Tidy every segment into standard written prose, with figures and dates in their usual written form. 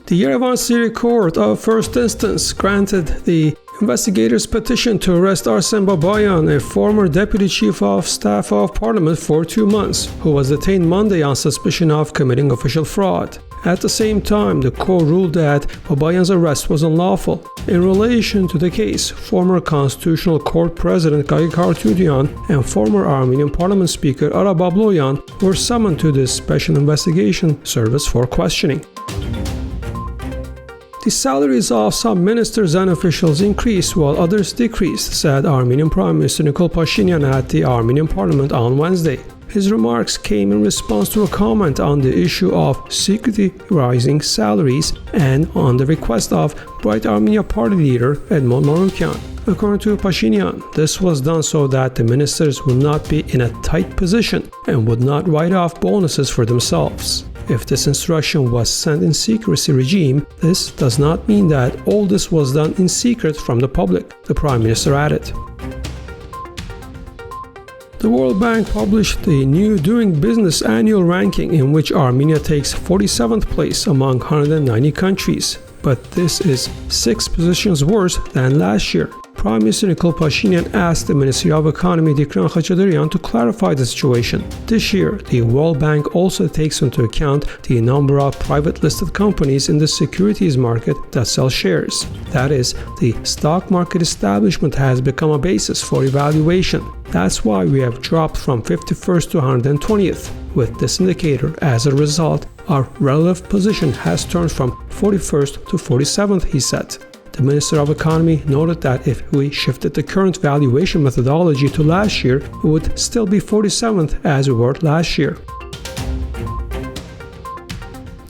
The Yerevan City Court of First Instance granted the investigator's petition to arrest Arsen Babayan, a former deputy chief of staff of parliament, for 2 months, who was detained Monday on suspicion of committing official fraud. At the same time, the court ruled that Babayan's arrest was unlawful. In relation to the case, former Constitutional Court President Gagik Harutyunyan and former Armenian Parliament Speaker Ara Babloyan were summoned to the Special Investigation Service for questioning. The salaries of some ministers and officials increased while others decreased, said Armenian Prime Minister Nikol Pashinyan at the Armenian Parliament on Wednesday. His remarks came in response to a comment on the issue of secretly rising salaries and on the request of Bright Armenia party leader Edmond Marukyan. According to Pashinyan, this was done so that the ministers would not be in a tight position and would not write off bonuses for themselves. If this instruction was sent in secrecy regime, this does not mean that all this was done in secret from the public, the Prime Minister added. The World Bank published the new Doing Business annual ranking in which Armenia takes 47th place among 190 countries, but this is 6 positions worse than last year. Prime Minister Nikol Pashinyan asked the Ministry of Economy to clarify the situation. This year, the World Bank also takes into account the number of private listed companies in the securities market that sell shares. That is, the stock market establishment has become a basis for evaluation. That's why we have dropped from 51st to 120th. With this indicator, as a result, our relative position has turned from 41st to 47th, he said. The Minister of Economy noted that if we shifted the current valuation methodology to last year, we would still be 47th as we were last year.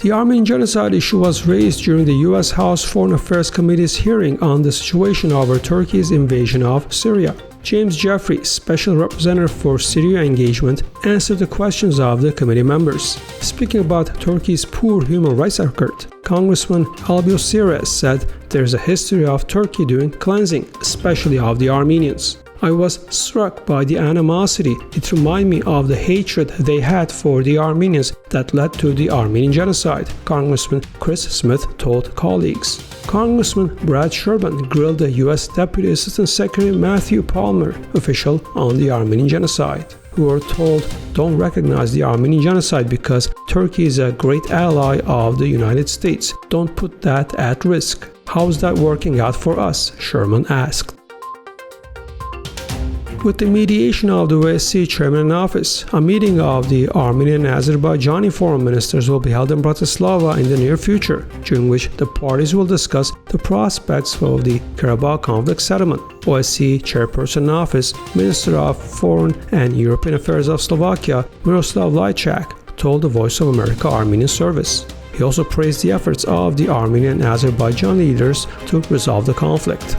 The Armenian genocide issue was raised during the U.S. House Foreign Affairs Committee's hearing on the situation over Turkey's invasion of Syria. James Jeffrey, Special Representative for Syria Engagement, answered the questions of the committee members. Speaking about Turkey's poor human rights record, Congressman Albios Sires said there's a history of Turkey doing cleansing, especially of the Armenians. I was struck by the animosity. It reminded me of the hatred they had for the Armenians that led to the Armenian genocide, Congressman Chris Smith told colleagues. Congressman Brad Sherman grilled the U.S. Deputy Assistant Secretary Matthew Palmer, official on the Armenian genocide, who were told don't recognize the Armenian genocide because Turkey is a great ally of the United States. Don't put that at risk. How's that working out for us? Sherman asked. With the mediation of the OSCE chairman in office, a meeting of the Armenian and Azerbaijani foreign ministers will be held in Bratislava in the near future, during which the parties will discuss the prospects of the Karabakh conflict settlement. OSCE chairperson in office, Minister of Foreign and European Affairs of Slovakia, Miroslav Lajčák, told the Voice of America Armenian service. He also praised the efforts of the Armenian and Azerbaijani leaders to resolve the conflict.